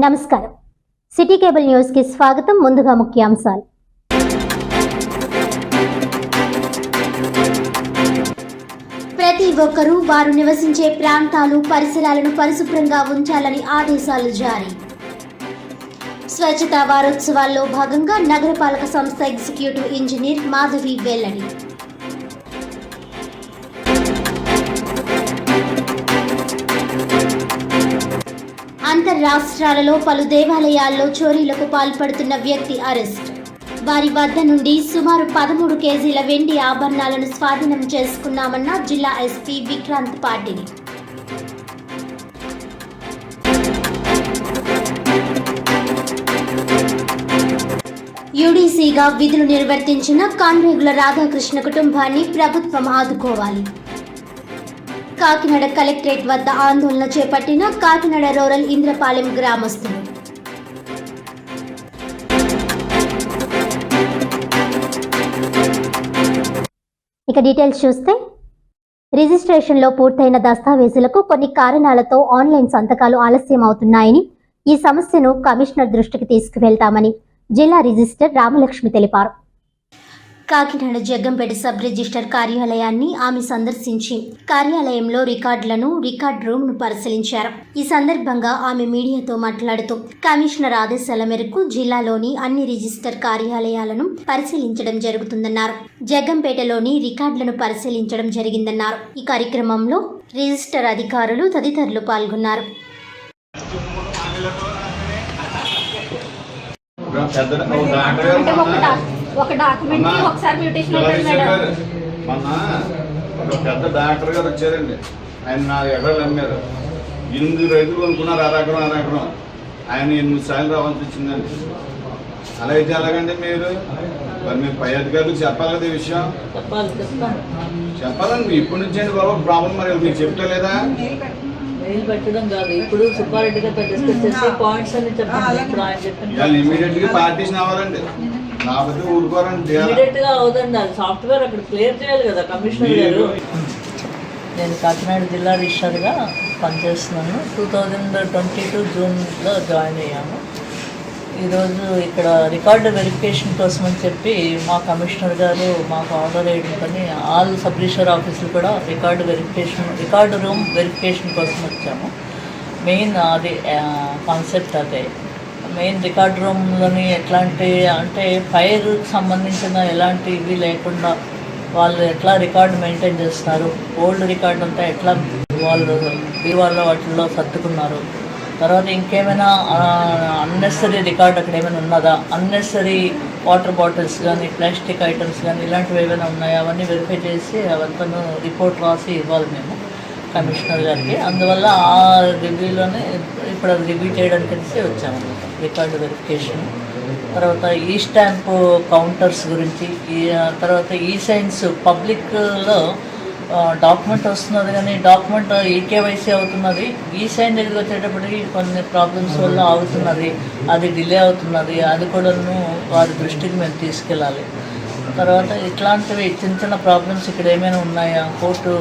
నమస్కారం. City cable news కి స్వాగతం. ముందుగా ముఖ్యాంశాలు. ప్రతి ఒక్కరూ వారు నివసించే ప్రాంతాలు పరిసరాలను పరిశుభ్రంగా ఉంచాలని ఆదేశాలు జారీ. స్వచ్ఛతా వారోత్సవాల్లో భాగంగా నగరపాలక సంస్థ ఎగ్జిక్యూటివ్ ఇంజనీర్ మాధవి వెల్లడి. అంతర్రాష్ట్రాలలో పలు దేవాలయాల్లో చోరీలకు పాల్పడుతున్న వ్యక్తి అరెస్ట్. వారి వద్ద నుండి సుమారు 13 కేజీల వెండి ఆభరణాలను స్వాధీనం చేసుకున్నామన్న జిల్లా ఎస్పీ విక్రాంత్ పాటిల్. యూడీసీగా విధులు నిర్వర్తించిన కాన్రేగుల రాధాకృష్ణ కుటుంబాన్ని ప్రభుత్వం ఆదుకోవాలి. కాకినాడ కలెక్టరేట్ వద్ద ఆందోళన చేపట్టిన కాకినాడ రూరల్ ఇంద్రపాలెం గ్రామస్తులు. ఇక డీటెయిల్స్ చూస్తే, రిజిస్ట్రేషన్లో పూర్తయిన దస్తావేజులకు కొన్ని కారణాలతో ఆన్లైన్ సంతకాలు ఆలస్యం అవుతున్నాయని, ఈ సమస్యను కమిషనర్ దృష్టికి తీసుకువెళ్తామని జిల్లా రిజిస్టర్ రామలక్ష్మి తెలిపారు. కాకినాడ జగ్గంపేట సబ్ రిజిస్టర్ కార్యాలయాన్ని ఆమె సందర్శించి కార్యాలయంలో రికార్డ్ రూమ్ను పరిశీలించారు. ఈ సందర్భంగా ఆమె మీడియాతో మాట్లాడుతూ కమిషనర్ ఆదేశాల మేరకు జిల్లాలోని అన్ని రిజిస్టర్ కార్యాలయాలను పరిశీలించడం జరుగుతుందన్నారు. జగ్గంపేటలోని రికార్డులను పరిశీలించడం జరిగిందన్నారు. ఈ కార్యక్రమంలో రిజిస్టర్ అధికారులు తదితరులు పాల్గొన్నారు. ఒక డాక్యుమెంట్ ఒకసారి మ్యూటేషన్ అవుతుంది మేడం. మొన్న ఒక పెద్ద డాక్టర్ గారు వచ్చారండి. ఆయన నా ఎకరాలు అమ్మారు. 8 రైతులు కొనుక్కున్నారు అరెకరం. ఆయన 8 సార్లు రావాల్సి వచ్చిందండి. అలా అయితే ఎలాగండి మీరు? మరి మీరు పై అధికారులకు చెప్పాలి కదా ఈ విషయం. చెప్పాలండి ఇప్పటి నుంచి అండి బాబు ప్రాబ్లం. మరి మీకు చెప్తా లేదా? పెట్టడం కాదు, ఇప్పుడు సుబ్బారెడ్డి గారితో డిస్కస్ చేసి పాయింట్స్ అన్ని చెప్పండి. ఇమీడియట్ గా పార్టీషన్ అవ్వాలండి. లేకపోతే ఊరుకోరండి. ఇమీడియట్ గా అవుదండి. అది సాఫ్ట్వేర్ అక్కడ క్లియర్ చేయాలి కదా కమిషనర్ గారు. నేను కాకినాడ జిల్లా రిజిస్టర్గా పనిచేస్తున్నాను. 2022 జూన్లో జాయిన్ అయ్యాను. ఈరోజు ఇక్కడ రికార్డు వెరిఫికేషన్ కోసం అని చెప్పి మా కమిషనర్ గారు మాకు ఆర్డర్ వేయడంతోని ఆల్ సబ్ రిజిస్టర్ ఆఫీసులు కూడా రికార్డు రూమ్ వెరిఫికేషన్ కోసం వచ్చాము. మెయిన్ అది కాన్సెప్ట్ అదే. మెయిన్ రికార్డ్ రూమ్లోని ఎట్లాంటి అంటే ఫైర్కి సంబంధించిన ఎలాంటి ఇవి లేకుండా వాళ్ళు ఎట్లా రికార్డు మెయింటైన్ చేస్తున్నారు, ఓల్డ్ రికార్డు అంతా ఎట్లా వాళ్ళు బీరువాళ్ళ వాటిల్లో సర్దుకున్నారు, తర్వాత ఇంకేమైనా అన్నెసరీ రికార్డ్ అక్కడ ఏమైనా ఉన్నదా, అన్నెసరీ వాటర్ బాటిల్స్ కానీ ప్లాస్టిక్ ఐటమ్స్ కానీ ఇలాంటివి ఏమైనా ఉన్నాయా అవన్నీ వెరిఫై చేసి అవంతా రిపోర్ట్ రాసి ఇవ్వాలి మేము కమిషనర్ గారికి. అందువల్ల ఆ రివ్యూలోనే ఇప్పుడు అది రివ్యూ చేయడానికి తెలిసి వచ్చాము. రికార్డు వెరిఫికేషన్, తర్వాత ఈ స్టాంపు కౌంటర్స్ గురించి, తర్వాత ఈ సైన్స్ పబ్లిక్లో డాక్యుమెంట్ వస్తున్నది కానీ డాక్యుమెంట్ ఈకేవైసీ అవుతున్నది. ఈ సైన్ దగ్గరికి వచ్చేటప్పటికి కొన్ని ప్రాబ్లమ్స్ వల్ల ఆగుతున్నది, అది డిలే అవుతున్నది. అది కూడాను వారి దృష్టికి మేము తీసుకెళ్ళాలి. తర్వాత ఇట్లాంటివి చిన్న ప్రాబ్లమ్స్ ఇక్కడ ఏమైనా ఉన్నాయా, కోర్టు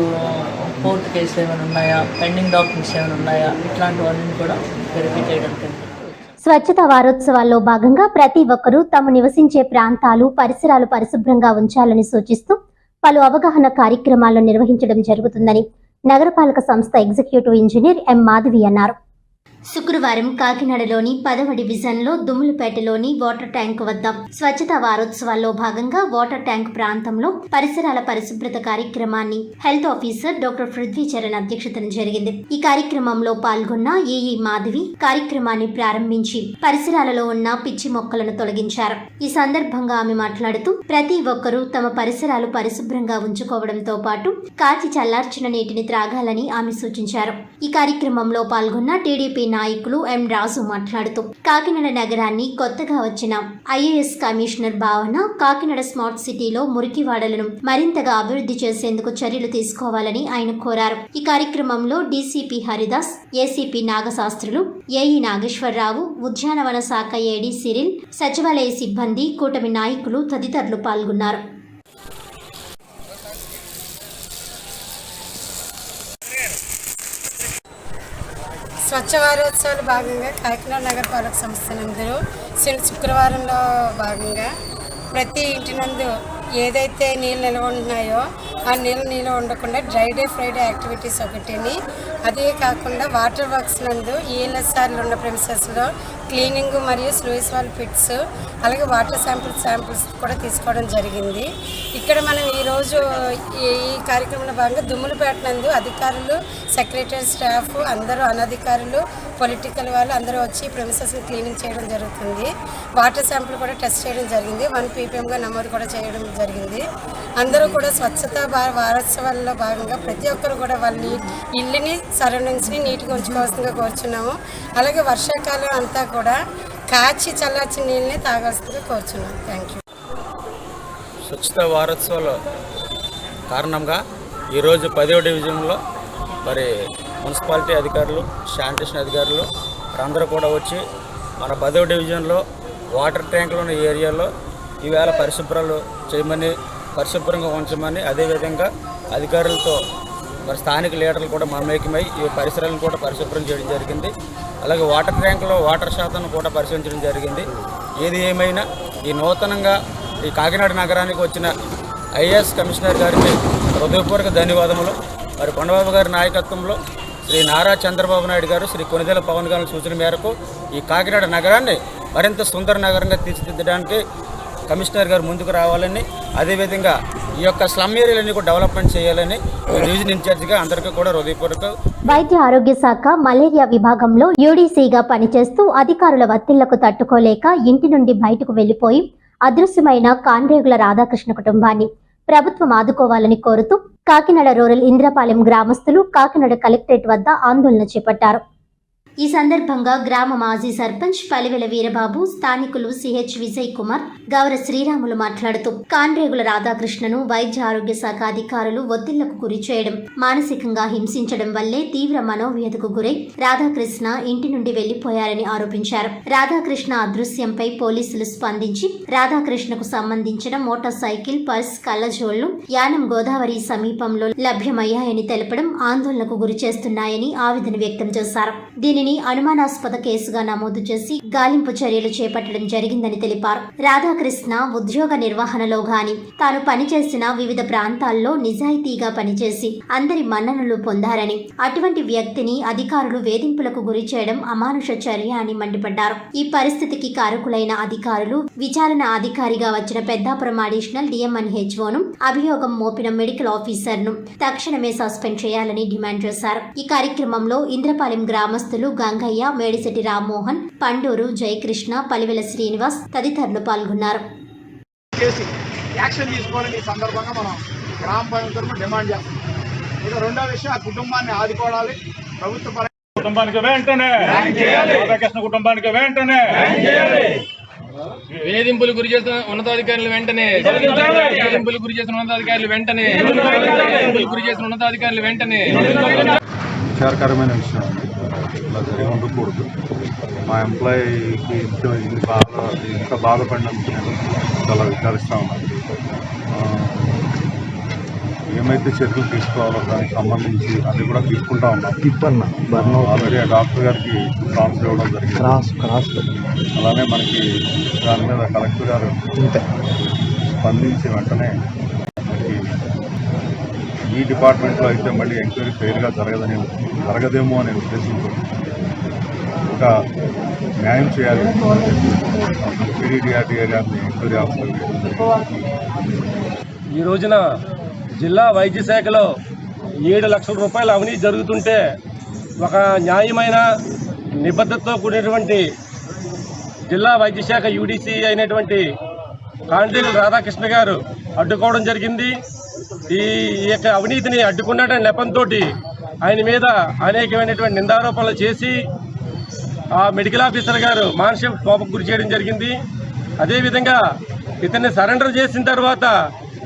కేసులు ఏమైనా ఉన్నాయా, పెండింగ్ డాక్యుమెంట్స్ ఏమైనా ఉన్నాయా, ఇట్లాంటివన్నీ కూడా వెరిఫై చేయడానికి. స్వచ్ఛతా వారోత్సవాల్లో భాగంగా ప్రతి ఒక్కరూ తాము నివసించే ప్రాంతాలు పరిసరాలు పరిశుభ్రంగా ఉంచాలని సూచిస్తూ పలు అవగాహన కార్యక్రమాలను నిర్వహించడం జరుగుతుందని నగరపాలక సంస్థ ఎగ్జిక్యూటివ్ ఇంజనీర్ ఎం మాధవి అన్నారు. శుక్రవారం కాకినాడలోని 10వ డివిజన్లో దుమ్ములపేటలోని వాటర్ ట్యాంక్ వద్ద స్వచ్ఛతా వారోత్సవాల్లో భాగంగా వాటర్ ట్యాంక్ ప్రాంతంలో పరిసరాల పరిశుభ్రత కార్యక్రమాన్ని హెల్త్ ఆఫీసర్ డాక్టర్ పృథ్వీచరణ్ అధ్యక్షతన జరిగింది. ఈ కార్యక్రమంలో పాల్గొన్న ఏఈ మాధవి కార్యక్రమాన్ని ప్రారంభించి పరిసరాలలో ఉన్న పిచ్చి మొక్కలను తొలగించారు. ఈ సందర్భంగా ఆమె మాట్లాడుతూ ప్రతి ఒక్కరూ తమ పరిసరాలు పరిశుభ్రంగా ఉంచుకోవడంతో పాటు కాచి చల్లార్చిన నీటిని త్రాగాలని ఆమె సూచించారు. ఈ కార్యక్రమంలో పాల్గొన్న టీడీపీ నాయకులు ఎం రాజు మాట్లాడుతూ కాకినాడ నగరాన్ని కొత్తగా వచ్చిన ఐఏఎస్ కమిషనర్ భావన కాకినాడ స్మార్ట్ సిటీలో మురికివాడలను మరింతగా అభివృద్ధి చేసేందుకు చర్యలు తీసుకోవాలని ఆయన కోరారు. ఈ కార్యక్రమంలో DCP Haridas, ACP Nagasastrulu, AE Nageswararao, ఉద్యానవన శాఖ ఏడీ సిరిల్, సచివాలయ సిబ్బంది, కూటమి నాయకులు తదితరులు పాల్గొన్నారు. స్వచ్ఛ వారోత్సవాలు భాగంగా కాకినాడ నగరపాలక సంస్థ నందు శుక్రవారంలో భాగంగా ప్రతి ఇంటి నందు ఏదైతే నీళ్ళు నిల్వ ఉంటున్నాయో ఆ నీళ్ళు నిల్వ ఉండకుండా డ్రై డే ఫ్రైడే యాక్టివిటీస్ ఒకటిని, అదే కాకుండా వాటర్ వర్క్స్ నందు ఈఎల్ఎస్ఆర్లు ఉన్న ప్రెమిసెస్లో క్లీనింగ్ మరియు స్లూయిస్ వాల్ పిట్స్ అలాగే వాటర్ శాంపిల్స్ కూడా తీసుకోవడం జరిగింది. ఇక్కడ మనం ఈరోజు ఈ కార్యక్రమంలో భాగంగా దుమ్ములపేట నందు అధికారులు, సెక్రటరీ స్టాఫ్ అందరూ, అనధికారులు, పొలిటికల్ వాళ్ళు అందరూ వచ్చి ప్రెమిసెస్ని క్లీనింగ్ చేయడం జరుగుతుంది. వాటర్ శాంపిల్ కూడా టెస్ట్ చేయడం జరిగింది. 1 ppmగా నమోదు కూడా చేయడం జరిగింది. అందరూ కూడా స్వచ్ఛత వారోత్సవాల్లో భాగంగా ప్రతి ఒక్కరు కూడా వాళ్ళ ఇల్లుని, సరౌండింగ్స్ని నీట్గా ఉంచుకోవాల్సిందిగా కోరుచున్నాము. అలాగే వర్షాకాలం అంతా కూడా కాచి చల్లార్చిన నీళ్ళని తాగాల్సిందిగా కోరుచున్నాము. Thank you. స్వచ్ఛత వారోత్సవాల కారణంగా ఈరోజు 10వ డివిజన్లో మరి మున్సిపాలిటీ అధికారులు, శానిటేషన్ అధికారులు అందరూ కూడా వచ్చి మన 10వ డివిజన్లో వాటర్ ట్యాంకులు ఉన్న ఏరియాలో ఈవేళ పరిశుభ్రాలు చేయమని, పరిశుభ్రంగా ఉంచమని, అదేవిధంగా అధికారులతో మరి స్థానిక లీడర్లు కూడా మమేకమై ఈ పరిసరాలను కూడా పరిశుభ్రం చేయడం జరిగింది. అలాగే వాటర్ ట్యాంకులో వాటర్ శాతాన్ని కూడా పరిశీలించడం జరిగింది. ఏది ఏమైనా ఈ నూతనంగా ఈ కాకినాడ నగరానికి వచ్చిన ఐఏఎస్ కమిషనర్ గారికి హృదయపూర్వక ధన్యవాదములు. మరి కొండబాబు గారి నాయకత్వంలో శ్రీ నారా చంద్రబాబు నాయుడు గారు, శ్రీ కొనిదెల పవన్ కళ్యాణ్ సూచన మేరకు ఈ కాకినాడ నగరాన్ని మరింత సుందర నగరంగా తీర్చిదిద్దడానికి కమిషనర్ గారు ముందుకు రావాలని, అదేవిధంగా ఈ యొక్క స్లమ్ ఏరియాలన్నీ కూడా డెవలప్మెంట్ చేయాలని డివిజన్ ఇన్ఛార్జిగా అందరికీ కూడా హృదయపూర్వక. వైద్య ఆరోగ్య శాఖ మలేరియా విభాగంలో యూడీసీగా పనిచేస్తూ అధికారుల ఒత్తిళ్లకు తట్టుకోలేక ఇంటి నుండి బయటకు వెళ్లిపోయి అదృశ్యమైన కాన్రేగుల రాధాకృష్ణ కుటుంబాన్ని ప్రభుత్వం ఆదుకోవాలని కోరుతూ కాకినాడ రూరల్ ఇంద్రపాలెం గ్రామస్తులు కాకినాడ కలెక్టరేట్ వద్ద ఆందోళన చేపట్టారు. ఈ సందర్భంగా గ్రామ మాజీ సర్పంచ్ పలివెల వీరబాబు, స్థానికులు సిహెచ్ విజయ్ కుమార్, గౌర శ్రీరాములు మాట్లాడుతూ కాన్రేగుల రాధాకృష్ణను వైద్య ఆరోగ్య శాఖ అధికారులు ఒత్తిళ్లకు గురి చేయడం, మానసికంగా హింసించడం వల్లే తీవ్ర మనోవ్యధకు గురై రాధాకృష్ణ ఇంటి నుండి వెళ్లిపోయారని ఆరోపించారు. రాధాకృష్ణ అదృశ్యంపై పోలీసులు స్పందించి రాధాకృష్ణకు సంబంధించిన మోటార్ సైకిల్, పర్స్, కళ్లజోళ్లు యానం గోదావరి సమీపంలో లభ్యమయ్యాయని తెలపడం ఆందోళనకు గురి చేస్తున్నాయని ఆవేదన వ్యక్తం చేశారు. దీనిని అనుమానాస్పద కేసుగా నమోదు చేసి గాలింపు చర్యలు చేపట్టడం జరిగిందని తెలిపారు. రాధాకృష్ణ ఉద్యోగ నిర్వహణలో గాని, తాను పనిచేసిన వివిధ ప్రాంతాల్లో నిజాయితీగా పనిచేసి అందరి మన్ననలు పొందారని, అటువంటి వ్యక్తిని అధికారులు వేధింపులకు గురి చేయడం అమానుష చర్య అని మండిపడ్డారు. ఈ పరిస్థితికి కారకులైన అధికారులు విచారణ అధికారిగా వచ్చిన పెద్దాపురం అడిషనల్ డిఎంఎన్హెచ్ఓను, అభియోగం మోపిన మెడికల్ ఆఫీసర్ను తక్షణమే సస్పెండ్ చేయాలని డిమాండ్ చేశారు. ఈ కార్యక్రమంలో ఇంద్రపాలెం గ్రామస్తులు గంగయ్య, మేడిశెట్టి రామ్మోహన్, పండూరు జయకృష్ణ, పలివెల శ్రీనివాస్ తదితరులు పాల్గొన్నారు. యాక్షన్ తీసుకోవాలని ఈ సందర్భంగా మనం గ్రామ పంచాయతీ డిమాండ్ చేస్తున్నాం. ఇక రెండో విషయం, ఆ కుటుంబాన్ని ఆదుకోవాలి. ప్రభుత్వ కుటుంబానికి వెంటనే రాధాకృష్ణ కుటుంబానికి వెంటనే వేధింపులు గురి చేసిన ఉన్నతాధికారులు వెంటనే వేధింపులు గురి చేసిన ఉన్నతాధికారులు వెంటనే గురి చేసిన ఉన్నతాధికారులు వెంటనే. విచారకరమైన విషయం, ఇలా జరిగి ఉండకూడదు. మా ఎంప్లాయీకి ఇంత బాధపడినందుకు నేను చాలా విచారిస్తూ ఉన్నాను. ఏమైతే చర్యలు తీసుకోవాలో దానికి సంబంధించి అది కూడా తీసుకుంటా ఉన్నాం. ఆల్రెడీ డాక్టర్ గారికి ట్రాన్స్ఫర్ ఇవ్వడం జరిగింది. అలానే మనకి దాని మీద కలెక్టర్ గారు స్పందించి వెంటనే మనకి ఈ డిపార్ట్మెంట్లో అయితే మళ్ళీ ఎంక్వైరీ ఫెయిర్గా జరగదేమో అనే ఉద్దేశంతో ఒక న్యాయం చేయాలి. పీడీడీఆర్డీ ఏరియాని ఎంక్వైరీ ఆఫీసర్ ఈ రోజున జిల్లా వైద్య శాఖలో 7 లక్షల రూపాయల అవినీతి జరుగుతుంటే ఒక న్యాయమైన నిబద్ధతతో కూడినటువంటి జిల్లా వైద్య శాఖ యూడీసీ అయినటువంటి కాండ్రేగుల రాధాకృష్ణ గారు అడ్డుకోవడం జరిగింది. ఈ యొక్క అవినీతిని అడ్డుకున్న నెపంతో ఆయన మీద అనేకమైనటువంటి నిందారోపణలు చేసి ఆ మెడికల్ ఆఫీసర్ గారు మానసిక కోపకు గురి చేయడం జరిగింది. అదేవిధంగా ఇతన్ని సరెండర్ చేసిన తర్వాత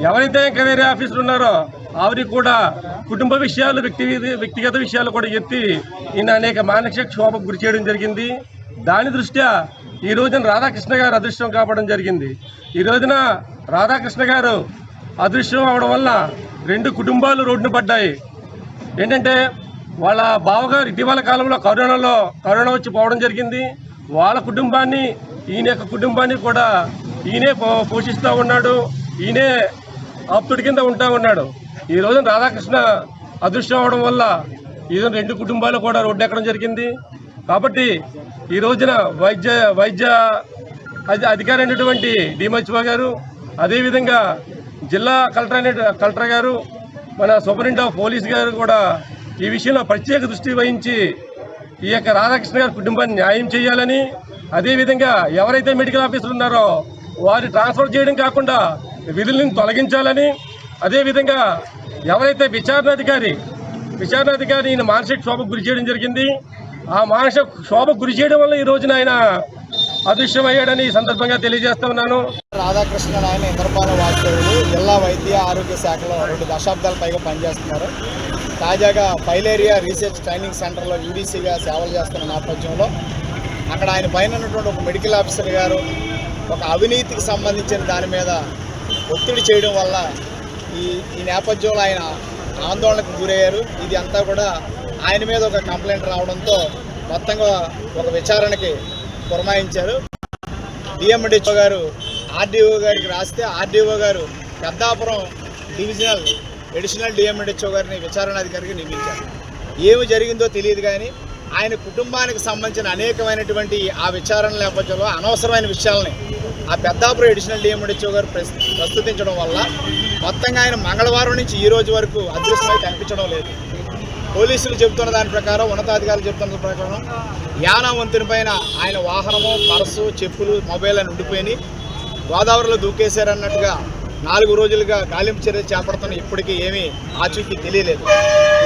ఎవరైతే ఇంకా వేరే ఆఫీసులు ఉన్నారో ఆవిరికి కూడా కుటుంబ విషయాలు, వ్యక్తిగత విషయాలు కూడా ఎత్తి ఈయన అనేక మానసిక క్షోభకు గురి చేయడం జరిగింది. దాని దృష్ట్యా ఈ రోజున రాధాకృష్ణ గారు అదృశ్యం కావడం జరిగింది. ఈ రోజున రాధాకృష్ణ గారు అదృశ్యం అవడం వల్ల 2 కుటుంబాలు రోడ్డున పడ్డాయి. ఏంటంటే వాళ్ళ బావగారు ఇటీవల కాలంలో కరోనా వచ్చి పోవడం జరిగింది. వాళ్ళ కుటుంబాన్ని, ఈయన యొక్క కుటుంబాన్ని కూడా ఈయనే పోషిస్తూ ఉన్నాడు. ఈయనే ఆప్తుడి కింద ఉంటా ఉన్నాడు. ఈ రోజున రాధాకృష్ణ అదృష్టం అవడం వల్ల ఈరోజు 2 కుటుంబాలు కూడా రోడ్డు ఎక్కడం జరిగింది. కాబట్టి ఈ రోజున వైద్య అధికారి అయినటువంటి డిఎంహెచ్ఓ గారు, అదేవిధంగా జిల్లా కలెక్టర్ గారు, మన సూపరింటెండెంట్ ఆఫ్ పోలీస్ గారు కూడా ఈ విషయంలో ప్రత్యేక దృష్టి వహించి ఈ యొక్క రాధాకృష్ణ గారి కుటుంబాన్ని న్యాయం చేయాలని, అదేవిధంగా ఎవరైతే మెడికల్ ఆఫీసర్లు ఉన్నారో వారి ట్రాన్స్ఫర్ చేయడం కాకుండా విధులను తొలగించాలని, అదేవిధంగా ఎవరైతే విచారణాధికారి ఈయన మానసిక క్షోభకు గురి చేయడం జరిగింది. ఆ మానసిక క్షోభకు గురి చేయడం వల్ల ఈ రోజున ఆయన అదృశ్యమయ్యాడని ఈ సందర్భంగా తెలియజేస్తా ఉన్నాను. రాధాకృష్ణన్ ఆయన ఇంద్రపాల వాస్తవులు జిల్లా వైద్య ఆరోగ్య శాఖలో 2 దశాబ్దాల పైగా పనిచేస్తున్నారు. తాజాగా ఫైలేరియా రీసెర్చ్ ట్రైనింగ్ సెంటర్లో యూడీసీగా సేవలు చేస్తున్న నేపథ్యంలో అక్కడ ఆయన పైన ఉన్నటువంటి ఒక మెడికల్ ఆఫీసర్ గారు ఒక అవినీతికి సంబంధించిన దాని మీద ఒత్తిడి చేయడం వల్ల ఈ నేపథ్యంలో ఆయన ఆందోళనకు గురయ్యారు. ఇది అంతా కూడా ఆయన మీద ఒక కంప్లైంట్ రావడంతో మొత్తంగా ఒక విచారణకి పురమాయించారు. డిఎండిహెచ్ఓ గారు ఆర్డీఓ గారికి రాస్తే ఆర్డీఓ గారు పెద్దాపురం అడిషనల్ డిఎండిహెచ్ఓ గారిని విచారణాధికారికి నియమించారు. ఏమి జరిగిందో తెలియదు కానీ ఆయన కుటుంబానికి సంబంధించిన అనేకమైనటువంటి ఆ విచారణ నేపథ్యంలో అనవసరమైన విషయాలని ఆ పెద్దాపురం అడిషనల్ డిఎండిహెచ్ఓ గారు ప్రస్తుతించడం వల్ల మొత్తంగా ఆయన మంగళవారం నుంచి ఈ రోజు వరకు అదృశ్యమై కనిపించడం లేదు. పోలీసులు చెబుతున్న దాని ప్రకారం, ఉన్నతాధికారులు చెబుతున్న ప్రకారం యానా వంతెన పైన ఆయన వాహనము, పర్సు, చెప్పులు, మొబైల్ అని ఉండిపోయి గోదావరిలో దూకేశారన్నట్టుగా 4 రోజులుగా గాలింపు చర్య చేపడుతున్న ఇప్పటికీ ఏమీ ఆచూకీ తెలియలేదు.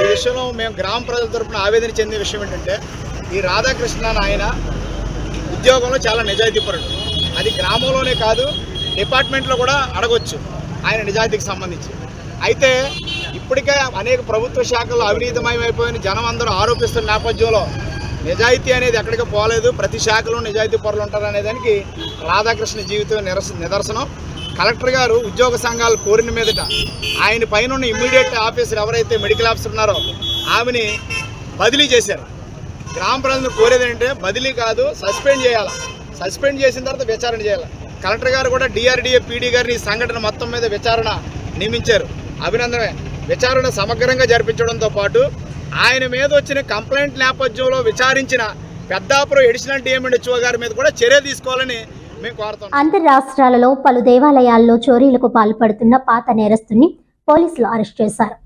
ఈ విషయంలో మేము గ్రామ ప్రజల తరఫున ఆవేదన చెందే విషయం ఏంటంటే ఈ రాధాకృష్ణన్ ఆయన ఉద్యోగంలో చాలా నిజాయితీపరుడు. అది గ్రామంలోనే కాదు డిపార్ట్మెంట్లో కూడా అడగొచ్చు ఆయన నిజాయితీకి సంబంధించి. అయితే ఇప్పటికే అనేక ప్రభుత్వ శాఖల్లో అవినీతిమయమైపోయిన జనం అందరూ ఆరోపిస్తున్న నేపథ్యంలో నిజాయితీ అనేది ఎక్కడికి పోలేదు. ప్రతి శాఖలో నిజాయితీ పరులు ఉంటారు అనేదానికి రాధాకృష్ణ జీవితం నిదర్శనం. కలెక్టర్ గారు ఉద్యోగ సంఘాలు కోరిన మీదట ఆయన పైన ఉన్న ఇమ్మీడియట్ ఆఫీసర్ ఎవరైతే మెడికల్ ఆఫీసర్ ఉన్నారో ఆమెని బదిలీ చేశారు. గ్రామ ప్రజలను కోరేది ఏంటంటే బదిలీ కాదు, సస్పెండ్ చేయాలి. సస్పెండ్ చేసిన తర్వాత విచారణ చేయాలి. కలెక్టర్ గారు కూడా డిఆర్డీఏ పీడీ గారిని ఈ సంఘటన మొత్తం మీద విచారణ నియమించారు. అభినందనమే. విచారణ సమగ్రంగా జరిపించడంతో పాటు ఆయన మీద వచ్చిన కంప్లైంట్ నేపథ్యంలో విచారించిన పెద్దాపురం అడిషనల్ డిఎండిహెచ్ఓ గారి మీద కూడా చర్య తీసుకోవాలని మేము కోరుతున్నాం. అంతర్రాష్ట్రాలలో పలు దేవాలయాల్లో చోరీలకు పాల్పడుతున్న పాత నేరస్తుని పోలీసులు అరెస్ట్ చేశారు.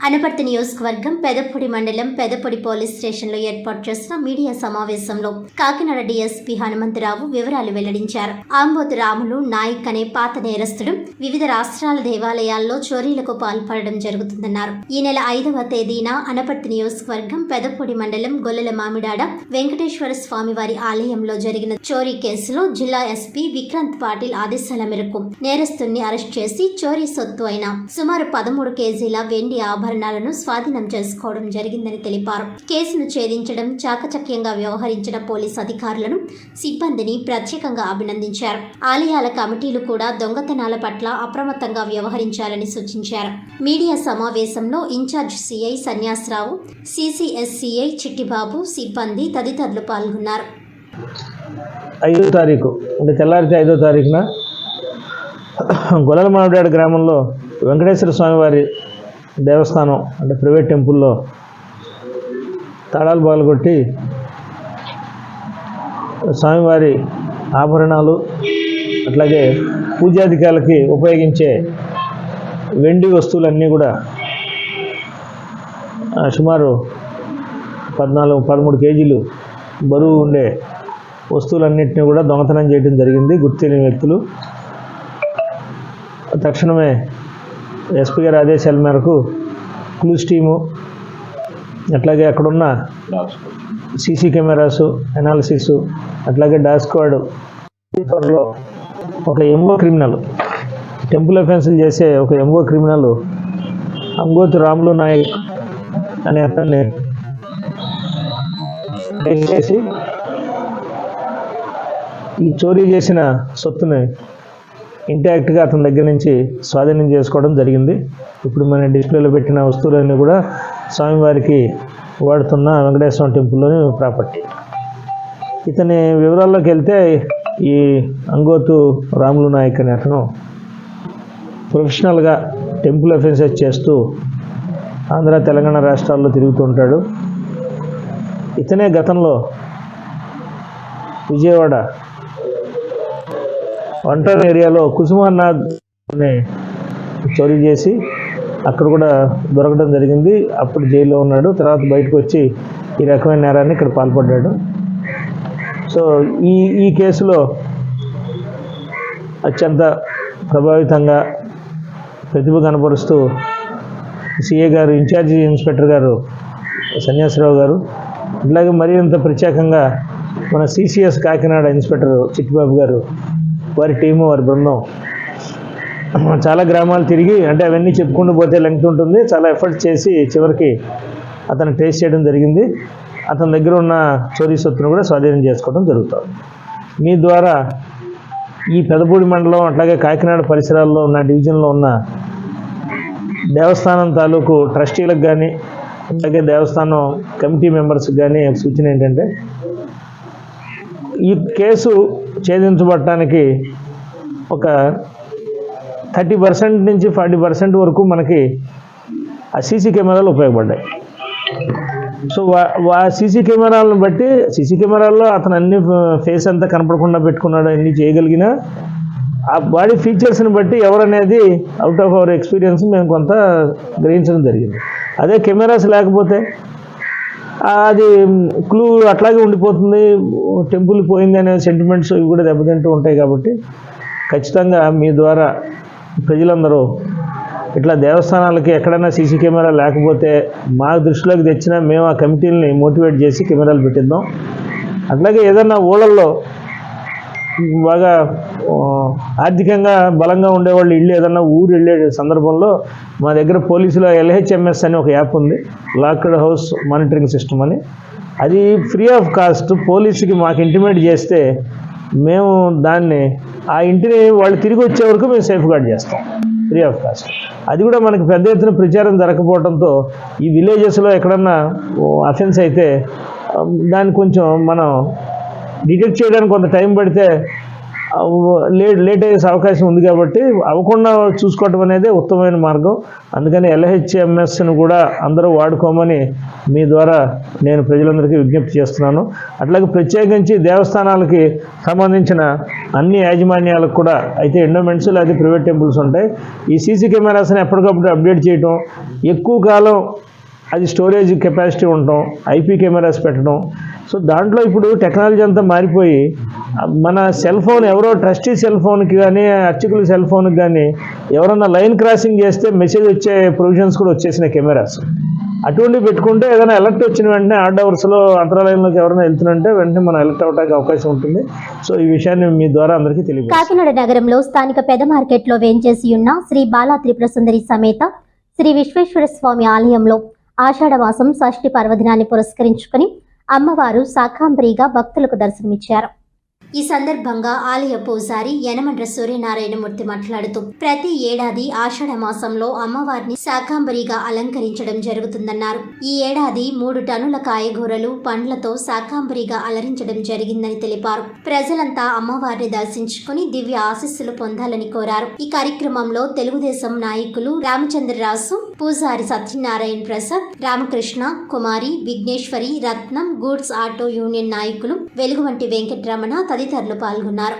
అనపర్తి నియోజకవర్గం పెదపొడి మండలం పెదపొడి పోలీస్ స్టేషన్లో ఏర్పాటు చేసిన మీడియా సమావేశంలో కాకినాడ డీఎస్పీ హనుమంతరావు వివరాలు వెల్లడించారు. ఆంబోతు రాములు నాయక్ అనే పాత నేరస్తుడు వివిధ రాష్ట్రాల దేవాలయాల్లో చోరీలకు పాల్పడడం జరుగుతుందన్నారు. ఈ నెల 5వ తేదీన అనపర్తి నియోజకవర్గం పెదపొడి మండలం గొల్లల మామిడాడ వెంకటేశ్వర స్వామి వారి ఆలయంలో జరిగిన చోరీ కేసులో జిల్లా ఎస్పీ విక్రాంత్ పాటిల్ ఆదేశాల మేరకు నేరస్తుడిని అరెస్ట్ చేసి చోరీ సొత్తు అయిన సుమారు 13 కేజీల వెండి ఆభరణాలను స్వాధీనం చేసుకోవడం జరిగిందని తెలిపారు. కేసును ఛేదించడం, చాకచక్యంగా వ్యవహరించిన పోలీస్ అధికారులను, సిబ్బందిని ప్రత్యేకంగా అభినందించారు. ఆలయాల కమిటీలు కూడా దొంగతనాల పట్ల అప్రమత్తంగా వ్యవహరించాలని సూచించారు. మీడియా సమావేశంలో incharge CI Sanyasarao, CCS CI Chittibabu, సిబ్బంది తదితరులు పాల్గొన్నారు. 5వ తారీఖు అంటే తెల్లారితే 5వ తారీఖున గొల్లల మామిడాడ గ్రామంలో వెంకటేశ్వర స్వామివారి దేవస్థానం అంటే ప్రైవేట్ టెంపుల్లో తాళాలు బాలుగొట్టి స్వామివారి ఆభరణాలు అట్లాగే పూజాధికారులకి ఉపయోగించే వెండి వస్తువులన్నీ కూడా సుమారు 14-13 కేజీలు బరువు ఉండే వస్తువులన్నింటినీ కూడా దొంగతనం చేయడం జరిగింది గుర్తులేని వ్యక్తులు. తక్షణమే ఎస్పీ గారి ఆదేశాల మేరకు క్లూస్ టీము అట్లాగే అక్కడున్న సీసీ కెమెరాసు అనాలిసిస్ అట్లాగే డాగ్ స్క్వాడ్ త్వరలో ఒక ఎంఓ క్రిమినల్ టెంపుల్ అఫెన్సులు చేసే ఒక ఎంఓ క్రిమినల్ అంగోతు రాములు నాయక్ అనే అతన్ని చేసి ఈ చోరీ చేసిన సొత్తుని ఇంటాక్ట్గా అతని దగ్గర నుంచి స్వాధీనం చేసుకోవడం జరిగింది. ఇప్పుడు మన డిస్ప్లేలో పెట్టిన వస్తువులన్నీ కూడా స్వామివారికి వాడుతున్న వెంకటేశ్వర టెంపుల్లోని ప్రాపర్టీ. ఇతని వివరాల్లోకి వెళ్తే ఈ అంగోతు రాములు నాయక్ అనే అతను ప్రొఫెషనల్గా టెంపుల్ అఫెన్సెస్ చేస్తూ ఆంధ్ర తెలంగాణ రాష్ట్రాల్లో తిరుగుతూ ఉంటాడు. ఇతనే గతంలో విజయవాడ వంటర్ ఏరియాలో కుసుమానాథ్ని చోరీ చేసి అక్కడ కూడా దొరకడం జరిగింది. అప్పుడు జైల్లో ఉన్నాడు. తర్వాత బయటకు వచ్చి ఈ రకమైన నేరాన్ని ఇక్కడ పాల్పడ్డాడు. సో ఈ కేసులో అత్యంత ప్రభావితంగా ప్రతిభ కనపరుస్తూ సిఏ గారు, ఇన్ఛార్జి ఇన్స్పెక్టర్ గారు సన్యాసరావు గారు, ఇట్లాగే మరింత ప్రత్యేకంగా మన సిసిఎస్ కాకినాడ ఇన్స్పెక్టర్ చిట్టిబాబు గారు, వారి టీము, వారి బృందం చాలా గ్రామాలు తిరిగి, అంటే అవన్నీ చెప్పుకుంటూ పోతే లెంగ్త్ ఉంటుంది, చాలా ఎఫర్ట్ చేసి చివరికి అతను ట్రేస్ చేయడం జరిగింది. అతని దగ్గర ఉన్న చోరీ సొత్తును కూడా స్వాధీనం చేసుకోవడం జరుగుతుంది. మీ ద్వారా ఈ పెదపూడి మండలం అట్లాగే కాకినాడ పరిసరాల్లో ఉన్న డివిజన్లో ఉన్న దేవస్థానం తాలూకు ట్రస్టీలకు కానీ అలాగే దేవస్థానం కమిటీ మెంబర్స్కి కానీ సూచన ఏంటంటే, ఈ కేసు ఛేదించబడటానికి ఒక 30% నుంచి 40% వరకు మనకి ఆ సీసీ కెమెరాలు ఉపయోగపడ్డాయి. సో సీసీ కెమెరాలను బట్టి, సీసీ కెమెరాల్లో అతను అన్ని ఫేస్ అంతా కనపడకుండా పెట్టుకున్నాడు, అన్నీ చేయగలిగినా ఆ బాడీ ఫీచర్స్ని బట్టి ఎవరనేది అవుట్ ఆఫ్ అవర్ ఎక్స్పీరియన్స్ మేము కొంత గ్రహించడం జరిగింది. అదే కెమెరాస్ లేకపోతే అది క్లూ అట్లాగే ఉండిపోతుంది, టెంపుల్ పోయింది అనే సెంటిమెంట్స్ ఇవి కూడా దెబ్బతింటూ ఉంటాయి. కాబట్టి ఖచ్చితంగా మీ ద్వారా ప్రజలందరూ ఇట్లా దేవస్థానాలకి ఎక్కడైనా సీసీ కెమెరా లేకపోతే మా దృష్టిలోకి తెచ్చినా మేము ఆ కమిటీలని మోటివేట్ చేసి కెమెరాలు పెట్టిద్దాం. అట్లాగే ఏదన్నా ఊళ్ళల్లో బాగా ఆర్థికంగా బలంగా ఉండేవాళ్ళు ఇల్లు ఏదన్నా ఊరు వెళ్ళే సందర్భంలో మా దగ్గర పోలీసులో LHMS అని ఒక యాప్ ఉంది, లాక్డ్ హౌస్ మానిటరింగ్ సిస్టమ్ అని. అది ఫ్రీ ఆఫ్ కాస్ట్ పోలీసుకి మాకు ఇంటిమేట్ చేస్తే మేము దాన్ని ఆ ఇంటిని వాళ్ళు తిరిగి వచ్చే వరకు మేము సేఫ్ గార్డ్ చేస్తాం ఫ్రీ ఆఫ్ కాస్ట్. అది కూడా మనకి పెద్ద ఎత్తున ప్రచారం జరగకపోవడంతో ఈ విలేజెస్లో ఎక్కడన్నా అఫెన్స్ అయితే దాన్ని కొంచెం మనం డిటెక్ట్ చేయడానికి కొంత టైం పడితే లేట్ అయ్యే అవకాశం ఉంది. కాబట్టి అవ్వకుండా చూసుకోవటం అనేది ఉత్తమమైన మార్గం. అందుకని LHMSను కూడా అందరూ వాడుకోమని మీ ద్వారా నేను ప్రజలందరికీ విజ్ఞప్తి చేస్తున్నాను. అట్లాగే ప్రత్యేకించి దేవస్థానాలకి సంబంధించిన అన్ని యాజమాన్యాలకు కూడా, అయితే ఎండోమెంట్స్ లేదా ప్రైవేట్ టెంపుల్స్ ఉంటాయి, ఈ సీసీ కెమెరాస్ని ఎప్పటికప్పుడు అప్డేట్ చేయటం, ఎక్కువ కాలం అది స్టోరేజ్ కెపాసిటీ ఉండటం, IP కెమెరాస్ పెట్టడం. సో దాంట్లో ఇప్పుడు టెక్నాలజీ అంతా మారిపోయి మన సెల్ ఫోన్ ఎవరో ట్రస్టీ సెల్ ఫోన్కి కానీ అర్చకుల సెల్ ఫోన్కి కానీ ఎవరన్నా లైన్ క్రాసింగ్ చేస్తే మెసేజ్ వచ్చే ప్రొవిజన్స్ కూడా వచ్చేసినాయి కెమెరాస్. అటువంటివి పెట్టుకుంటే ఏదైనా అలర్ట్ వచ్చిన వెంటనే ఆడ్ అవర్స్లో అంతరాలయంలోకి ఎవరైనా వెళ్తున్నంటే వెంటనే మనం అలర్ట్ అవడానికి అవకాశం ఉంటుంది. సో ఈ విషయాన్ని మీ ద్వారా అందరికీ తెలియదు. కాకినాడ నగరంలో స్థానిక పెద్ద మార్కెట్లో వేంచేసి ఉన్న శ్రీ బాలా త్రిపుర సుందరి సమేత శ్రీ విశ్వేశ్వర స్వామి ఆలయంలో ఆషాఢ మాసం షష్ఠి పర్వదినాన్ని పురస్కరించుకుని అమ్మవారు శాకాంబరిగా భక్తులకు దర్శనమిచ్చారు. ఈ సందర్భంగా ఆలయ పూజారి యనమండ్ర సూర్యనారాయణమూర్తి మాట్లాడుతూ, ప్రతి ఏడాది ఆషాఢ మాసంలో అమ్మవారిని శాకాంబరిగా అలంకరించడం జరుగుతుందన్నారు. ఈ ఏడాది 3 టన్నుల కాయగూరలు, పండ్లతో శాకాంబరిగా అలరించడం జరిగిందని తెలిపారు. ప్రజలంతా అమ్మవారిని దర్శించుకుని దివ్య ఆశీస్సులు పొందాలని కోరారు. ఈ కార్యక్రమంలో తెలుగుదేశం నాయకులు రామచంద్రరాసు, పూజారి సత్యనారాయణ ప్రసాద్, రామకృష్ణ, కుమారి, విఘ్నేశ్వరి, రత్నం, గూడ్స్ ఆటో యూనియన్ నాయకులు వెలుగువంటి వెంకటరమణ తదితరులు పాల్గొన్నారు.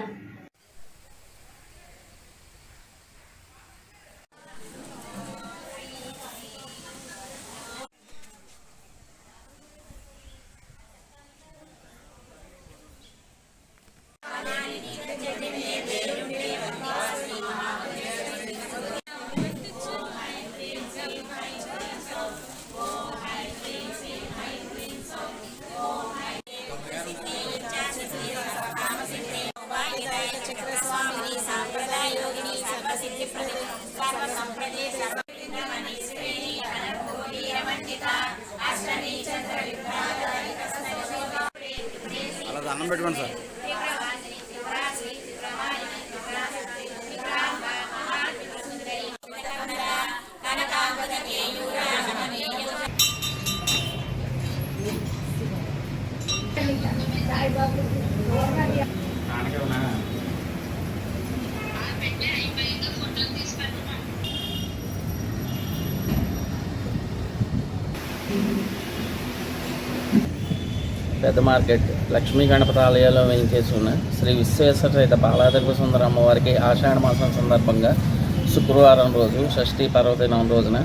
అలా అన్నం పెట్టుకోండి సార్. పెద్ద మార్కెట్ లక్ష్మీ గణపతి ఆలయాల్లో వేయించేసి ఉన్న శ్రీ విశ్వేశ్వర బాలాదేవి సుందర అమ్మవారికి ఆషాఢ మాసం సందర్భంగా శుక్రవారం రోజు షష్ఠీ పర్వదినం రోజున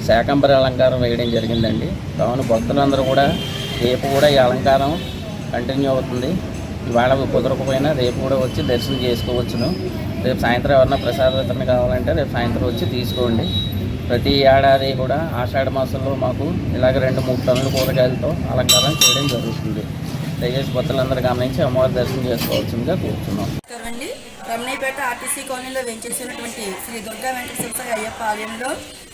శాకంబరి అలంకారం వేయడం జరిగిందండి. కావున భక్తులందరూ కూడా రేపు కూడా ఈ అలంకారం కంటిన్యూ అవుతుంది. ఇవాళ కుదరకపోయినా రేపు కూడా వచ్చి దర్శనం చేసుకోవచ్చును. రేపు సాయంత్రం ఎవరన్నా ప్రసాద వితరణ కావాలంటే రేపు సాయంత్రం వచ్చి తీసుకోండి. ప్రతి ఏడాది కూడా ఆషాఢ మాసంలో మాకు ఇలాగ 2-3 టన్నుల కూరగాయలతో అలంకారం చేయడం జరుగుతుంది. దయచేసి భక్తులందరూ గమనించి అమ్మవారి దర్శనం చేసుకోవాల్సిందిగా కోరుతున్నాం. రమణయ్యపేట ఆర్టీసీ కాలనీలో వెంచేసినటువంటి శ్రీ దుర్గా వెంకటేశ్వర అయ్యప్ప ఆలయంలో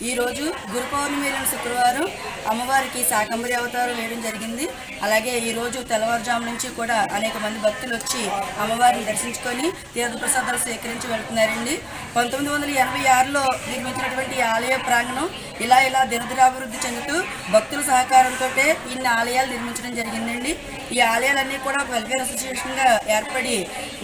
ఈరోజు గురు పౌర్ణమి శుక్రవారం అమ్మవారికి శాకంబరి అవతారం వేయడం జరిగింది. అలాగే ఈరోజు తెల్లవారుజాము నుంచి కూడా అనేక మంది భక్తులు వచ్చి అమ్మవారిని దర్శించుకొని తీర్థప్రసాదాలు స్వీకరించి వెళ్తున్నారండి. 1986లో నిర్మించినటువంటి ఆలయ ప్రాంగణం ఇలా దినదినాభివృద్ధి చెందుతూ భక్తుల సహకారంతో ఇన్ని ఆలయాలు నిర్మించడం జరిగిందండి. ఈ ఆలయాలన్నీ కూడా ఒక వెల్ఫేర్ అసోసియేషన్గా ఏర్పడి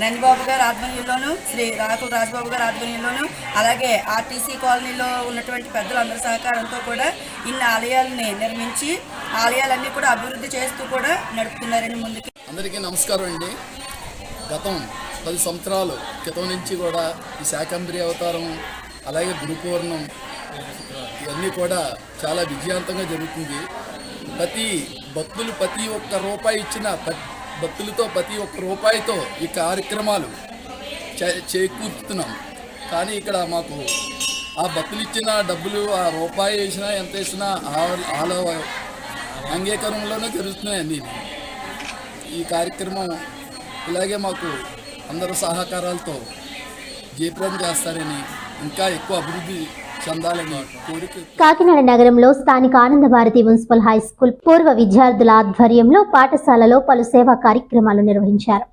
నందిబాబు గారి ఆధ్వర్యంలోను, శ్రీ రాకుల రాజబాబు గారి ఆధ్వర్యంలోను, అలాగే ఆర్టీసీ కాలనీలో ఉన్నటువంటి పెద్దలందరి సహకారంతో కూడా ఇన్ని ఆలయాలని నిర్మించి ఆలయాలన్నీ కూడా అభివృద్ధి చేస్తూ కూడా నడుపుతున్నారండి ముందుకి. అందరికీ నమస్కారం అండి. గతం 10 సంవత్సరాల క్రితం నుంచి కూడా ఈ శాకంబరి అవతారం అలాగే గురు పౌర్ణం ఇవన్నీ కూడా చాలా విజయవంతంగా జరుగుతుంది. భక్తులు ప్రతి ఒక్క రూపాయి ఇచ్చిన భక్తులతో ప్రతి ఒక్క రూపాయితో ఈ కార్యక్రమాలు చేకూర్చుతున్నాం. కానీ ఇక్కడ మాకు ఆ భక్తులు ఇచ్చిన డబ్బులు ఆ రూపాయి వేసినా ఎంత వేసినా వాళ్ళ అంగీకారంలోనే జరుగుతున్నాయండి. ఈ కార్యక్రమం ఇలాగే మాకు అందరూ సహకారాలతో జయప్రదం చేస్తారని, ఇంకా ఎక్కువ అభివృద్ధి చెందాలని కోరిక. కాకినాడ నగరంలో స్థానిక ఆనందభారతి మున్సిపల్ హై స్కూల్ పూర్వ విద్యార్థుల ఆధ్వర్యంలో పాఠశాలలో పలు సేవా కార్యక్రమాలు నిర్వహించారు.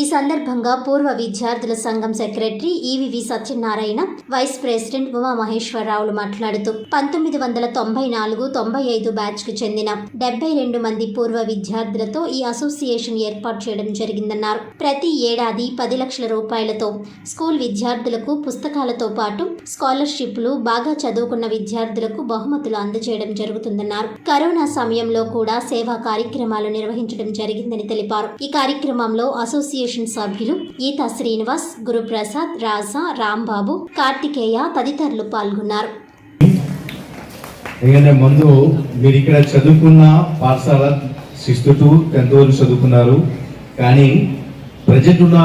ఈ సందర్భంగా పూర్వ విద్యార్థుల సంఘం secretary EVV Satyanarayana, vice president ఉమామహేశ్వరరావులు మాట్లాడుతూ 1994-95 బ్యాచ్ కు చెందిన 72 మంది పూర్వ విద్యార్థులతో ఈ అసోసియేషన్ ఏర్పాటు చేయడం జరిగిందన్నారు. ప్రతి ఏడాది 10 లక్షల రూపాయలతో స్కూల్ విద్యార్థులకు పుస్తకాలతో పాటు స్కాలర్షిప్లు, బాగా చదువుకున్న విద్యార్థులకు బహుమతులు అందజేయడం జరుగుతుందన్నారు. కరోనా సమయంలో కూడా సేవా కార్యక్రమాలు నిర్వహించడం జరిగిందని తెలిపారు. ఈ కార్యక్రమంలో అసోసియేషన్ సభ్యులు ఈతా శ్రీనివాస్, గురుప్రసాద్, రాజా, రాంబాబు, కార్తికేయ తదితరులు పాల్గొన్నారు. ముందు మీరు ఇక్కడ చదువుకున్న పాఠశాల 6th to 10th వరకు చదువుకున్నారు. కానీ ప్రజెంట్ ఉన్న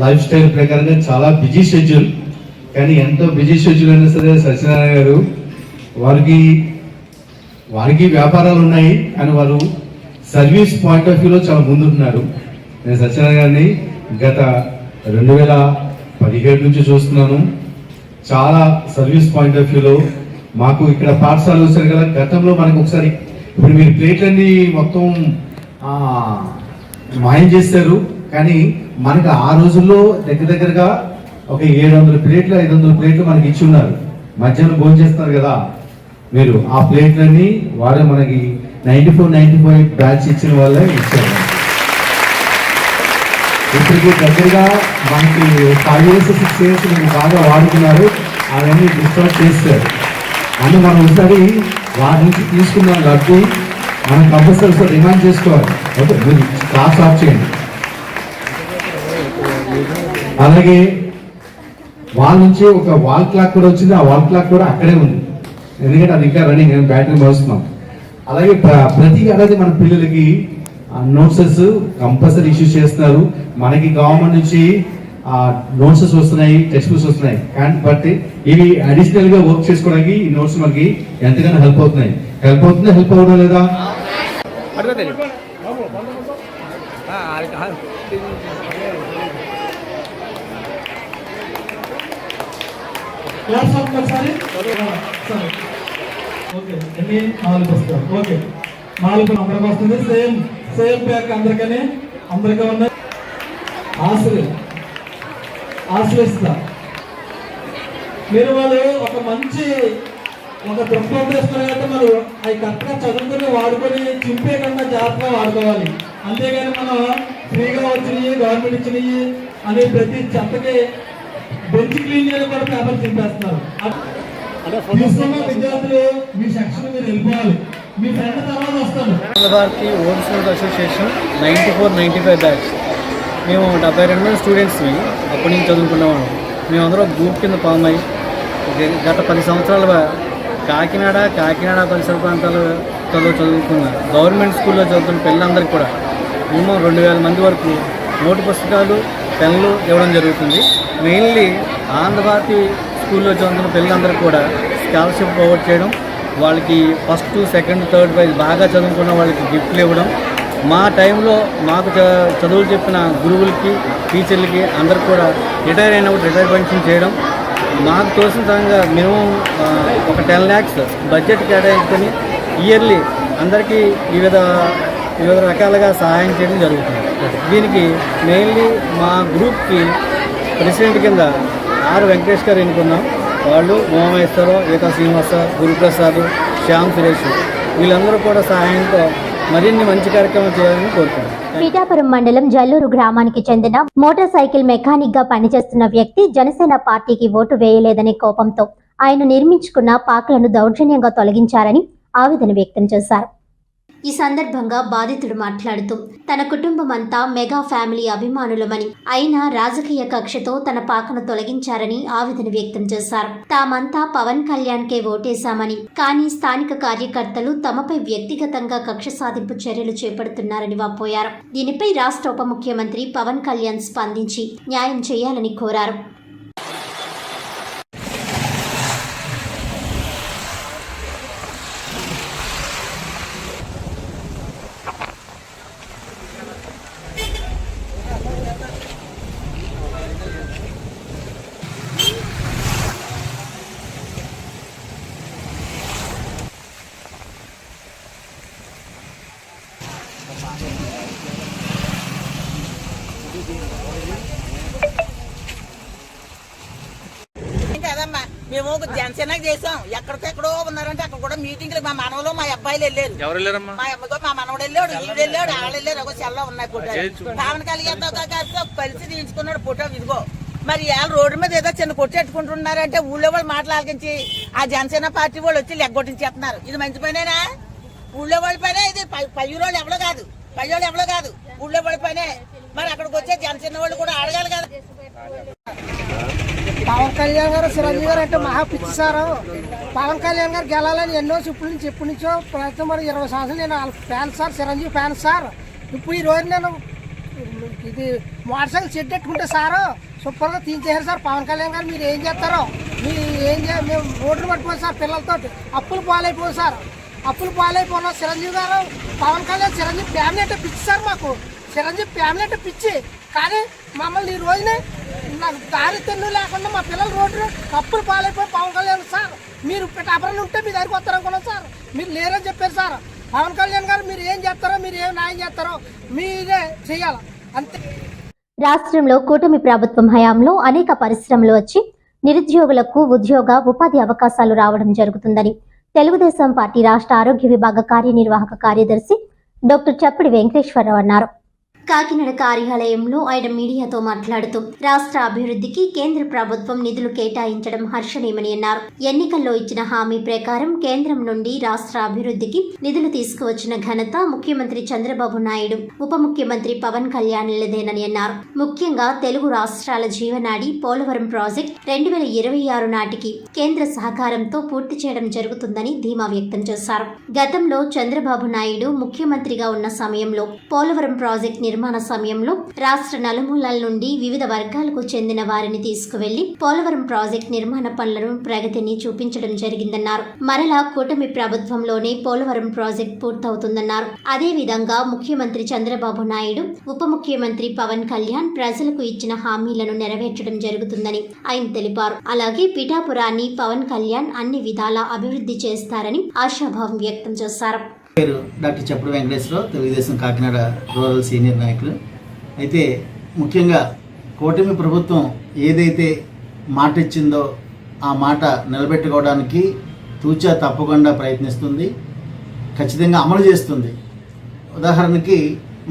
లైఫ్ స్టైల్ ప్రకారంగా చాలా బిజీ షెడ్యూల్. కానీ ఎంతో బిజీ షెడ్యూల్ అయినా సరే సత్యనారాయణ గారు వారికి వ్యాపారాలు ఉన్నాయి కానీ వారు సర్వీస్ పాయింట్ ఆఫ్ వ్యూలో చాలా ముందుంటున్నారు. నేను సత్యనారాయణ గారిని గత 2017 నుంచి చూస్తున్నాను. చాలా సర్వీస్ పాయింట్ ఆఫ్ వ్యూలో మాకు ఇక్కడ పాఠశాలలు వచ్చారు కదా. గతంలో మనకు ఒకసారి ఇప్పుడు మీరు ప్లేట్లన్నీ మొత్తం మాయం చేశారు. కానీ మనకు ఆ రోజుల్లో దగ్గరగా ఒక 700 ప్లేట్లు 500 ప్లేట్లు మనకి ఇచ్చి ఉన్నారు. మధ్యాహ్నం భోజనం చేస్తున్నారు కదా మీరు, ఆ ప్లేట్లన్నీ వాడే మనకి 94-95 బ్యాచ్ ఇచ్చిన వాళ్ళే ఇచ్చారు. ఇప్పటికి దగ్గరగా మనకి 5 years 6 years మీరు బాగా వాడుతున్నారు. అవన్నీ డిస్కౌంట్ చేస్తారు అని మనం ఒకసారి వాటి నుంచి తీసుకున్న లబ్ధి మనం కంపల్సరీ రిమైండ్ చేసుకోవాలి. ఓకే, మీరు క్లాస్ ఆఫ్ చేయండి. అలాగే వాళ్ళ నుంచి ఒక వాల్ క్లాక్ కూడా వచ్చింది. ఆ వాల్ క్లాక్ కూడా అక్కడే ఉంది, ఎందుకంటే అది ఇంకా రన్నింగ్, బ్యాటరీ మోస్తున్నాం. అలాగే ప్రతి ఏడాది మన పిల్లలకి నోట్సెస్ కంపల్సరీ ఇష్యూ చేస్తున్నారు. మనకి గవర్నమెంట్ నుంచి నోట్సెస్ వస్తున్నాయి, టెక్స్ట్ బుక్స్ వస్తున్నాయి. కానీ బట్ ఇవి అడిషనల్ గా వర్క్ చేసుకోవడానికి ఈ నోట్స్ మనకి ఎంతగానో హెల్ప్ అవుతున్నాయి. హెల్ప్ అవ్వడం లేదా? అందరికి వస్తుంది. సేమ్ ప్యాక్ అందరికీ ఉన్న ఆశ్రయిస్తా. మీరు వాళ్ళు ఒక మంచి దృక్పథం వేసుకుని మనం అవి కరెక్ట్గా చదువుకుని వాడుకొని చింపే కన్నా జాగ్రత్తగా వాడుకోవాలి. అంతేగాని మనం ఫ్రీగా వచ్చినాయి గవర్నమెంట్ ఇచ్చినాయి అని ప్రతి చెత్తకి బెంచ్ క్లీన్ చేయడం కూడా పేపర్ చింపేస్తున్నారు. తీసుకున్న విద్యార్థులు మీ సెక్షన్ మీరు వెళ్ళిపోవాలి, మీ ఫ్రెండ్ తర్వాత వస్తాను. Bharati old student association 94-95 batch. మేము 72 స్టూడెంట్స్ని అప్పటి నుంచి చదువుకున్నాము. మేమందరం గ్రూప్ కింద ఫామ్ అయ్యి గత 10 సంవత్సరాలుగా కాకినాడ పరిసర ప్రాంతాల్లో చదువుకున్న గవర్నమెంట్ స్కూల్లో చదువుతున్న పిల్లలందరికీ కూడా మినిమం 2000 మంది వరకు నోటు పుస్తకాలు, పెన్నులు ఇవ్వడం జరుగుతుంది. మెయిన్లీ ఆంధ్రభారతి స్కూల్లో చదువుతున్న పిల్లలందరికీ కూడా స్కాలర్షిప్ ప్రొవైడ్ చేయడం, వాళ్ళకి ఫస్ట్, సెకండ్, థర్డ్ ప్రైజ్ బాగా చదువుకున్న వాళ్ళకి గిఫ్ట్లు ఇవ్వడం, మా టైంలో మాకు చదువులు చెప్పిన గురువులకి, టీచర్లకి అందరికి కూడా రిటైర్ అయినప్పుడు రిటైర్ పెన్షన్ చేయడం, మాకు తోసిన విధంగా మినిమం ఒక 10 lakhs బడ్జెట్ కేటాయించుకొని ఇయర్లీ అందరికీ వివిధ రకాలుగా సహాయం చేయడం జరుగుతుంది. దీనికి మెయిన్లీ మా గ్రూప్కి ప్రెసిడెంట్ కింద ఆర్ వెంకటేష్ గారు ఎన్నుకున్నాం. వాళ్ళు ఉమామహేశ్వరరావు, ఏకా శ్రీనివాస, గురుప్రసాద్, శ్యామ్ సురేష్ వీళ్ళందరూ కూడా సహాయంతో మరిన్ని మంచి కార్యక్రమం చేయాలని కోరుతున్నాం. పీఠాపురం మండలం జల్లూరు గ్రామానికి చెందిన మోటార్ సైకిల్ మెకానిక్ గా పనిచేస్తున్న వ్యక్తి జనసేన పార్టీకి ఓటు వేయలేదనే కోపంతో ఆయన నిర్మించుకున్న పాకలను దౌర్జన్యంగా తొలగించారని ఆవేదన వ్యక్తం చేశారు. ఈ సందర్భంగా బాధితుడు మాట్లాడుతూ తన కుటుంబం అంతా మెగా ఫ్యామిలీ అభిమానులమని, అయినా రాజకీయ కక్షతో తన పాకను తొలగించారని ఆవేదన వ్యక్తం చేశారు. తామంతా పవన్ కళ్యాణ్కే ఓటేశామని, కానీ స్థానిక కార్యకర్తలు తమపై వ్యక్తిగతంగా కక్ష సాధింపు చర్యలు చేపడుతున్నారని వాపోయారు. దీనిపై రాష్ట్ర ఉప ముఖ్యమంత్రి పవన్ కళ్యాణ్ స్పందించి న్యాయం చేయాలని కోరారు. కదమ్మా, మేము జనసేన చేసాం. ఎక్కడికెక్కడో ఉన్నారంటే అక్కడ కూడా మీటింగ్లు మా మనవలు, మా అబ్బాయిలు వెళ్ళారు. ఎవరు వెళ్ళారమ్మా? మా అమ్మతో మా మనవడు వెళ్ళాడు, ఈడు వెళ్ళాడు, వాళ్ళు వెళ్ళారు. ఒక సెల్లో ఉన్నాయి ఫోటో. పవన్ కళ్యాణ్తో కలిసి తీయించుకున్నాడు ఫోటో. ఇదిగో మరి ఇవాళ రోడ్డు మీద ఏదో చిన్న కొట్టెట్టుకుంటున్నారంటే ఊళ్ళో వాళ్ళు మాట్లాడించి ఆ జనసేన పార్టీ వాళ్ళు వచ్చి లెగ్గొట్టించేస్తున్నారు. ఇది మంచి పనేనా? ఊళ్ళో వాళ్ళ పనే ఇది. పయ్యూరోళ్ళు ఎవరో కాదు, పయ్యోళ్ళు ఎవరో కాదు, ఊళ్ళో వాళ్ళ పనే. మరి అక్కడికి వచ్చే జనసేన వాళ్ళు కూడా అడగాలి కదా. పవన్ కళ్యాణ్ గారు, చిరంజీవి గారు అంటే మహా పిచ్చి సారు. పవన్ కళ్యాణ్ గారు గెలాలని ఎన్నో ఎప్పటి నుంచో ప్రయత్నం. మరి 20 సంవత్సరాలు నేను fan sir, Chiranjeevi fan sir. ఇప్పుడు ఈ రోజు నేను ఇది మోటార్ సైకిల్ షెడ్ పెట్టుకుంటే సారు సూపర్గా తీయించేశారు సార్. పవన్ కళ్యాణ్ గారు మీరు ఏం చేస్తారో, మీరు మేము రోడ్లు పట్టుకోండి సార్. పిల్లలతో అప్పులు పాలైపోయి సార్, అప్పులు పాలైపోయినా. చిరంజీవి గారు, పవన్ కళ్యాణ్, చిరంజీవి ఫ్యామిలీ అంటే పిచ్చి సార్. మాకు చిరంజీవి ఫ్యామిలీ అంటే పిచ్చి. కానీ మమ్మల్ని ఈ రోజునే నాకు దారి తెన్ను లేకుండా మా పిల్లల రోడ్డు అప్పులు పాలైపోయి పవన్ కళ్యాణ్ సార్ మీరు అపరణ ఉంటే మీ దగ్గరికి వస్తారనుకున్నాం సార్. మీరు లేరని చెప్పారు సార్. పవన్ కళ్యాణ్ గారు మీరు ఏం చేస్తారో, మీరు ఏం న్యాయం చేస్తారో మీరే చెయ్యాలి అంతే. రాష్ట్రంలో కూటమి ప్రభుత్వం హయాంలో అనేక పరిశ్రమలు వచ్చి నిరుద్యోగులకు ఉద్యోగ ఉపాధి అవకాశాలు రావడం జరుగుతుందని తెలుగుదేశం పార్టీ రాష్ట్ర ఆరోగ్య విభాగ కార్యనిర్వాహక కార్యదర్శి డాక్టర్ చప్పిడి వెంకటేశ్వరరావు అన్నారు. కాకినాడ కార్యాలయంలో ఆయన మీడియాతో మాట్లాడుతూ రాష్ట్ర అభివృద్ధికి కేంద్ర ప్రభుత్వం నిధులు కేటాయించడం హర్షణీయమని అన్నారు. ఎన్నికల్లో ఇచ్చిన హామీ ప్రకారం కేంద్రం నుండి రాష్ట్ర అభివృద్ధికి నిధులు తీసుకువచ్చిన ఘనత ముఖ్యమంత్రి చంద్రబాబు నాయుడు, ఉప ముఖ్యమంత్రి పవన్ కళ్యాణ్లదేనని అన్నారు. ముఖ్యంగా తెలుగు రాష్ట్రాల జీవనాడి పోలవరం ప్రాజెక్ట్ 2026 నాటికి కేంద్ర సహకారంతో పూర్తి చేయడం జరుగుతుందని ధీమా వ్యక్తం చేశారు. గతంలో చంద్రబాబు నాయుడు ముఖ్యమంత్రిగా ఉన్న సమయంలో పోలవరం ప్రాజెక్ట్ నిర్మాణ సమయంలో రాష్ట్ర నలుమూలల నుండి వివిధ వర్గాలకు చెందిన వారిని తీసుకువెళ్లి పోలవరం ప్రాజెక్ట్ నిర్మాణ పనులను ప్రగతిని చూపించడం జరిగిందన్నారు. మరలా కూటమి ప్రభుత్వంలోనే పోలవరం ప్రాజెక్ట్ పూర్తవుతుందన్నారు. అదేవిధంగా ముఖ్యమంత్రి చంద్రబాబు నాయుడు, ఉప ముఖ్యమంత్రి పవన్ కళ్యాణ్ ప్రజలకు ఇచ్చిన హామీలను నెరవేర్చడం జరుగుతుందని ఆయన తెలిపారు. అలాగే పిఠాపురాన్ని పవన్ కళ్యాణ్ అన్ని విధాలా అభివృద్ధి చేస్తారని ఆశాభావం వ్యక్తం చేశారు. పేరు డాక్టర్ చప్పిడి వెంకటేశ్వరరావు, తెలుగుదేశం కాకినాడ రూరల్ సీనియర్ నాయకులు. అయితే ముఖ్యంగా కూటమి ప్రభుత్వం ఏదైతే మాట ఇచ్చిందో ఆ మాట నిలబెట్టుకోవడానికి తూచా తప్పకుండా ప్రయత్నిస్తుంది, ఖచ్చితంగా అమలు చేస్తుంది. ఉదాహరణకి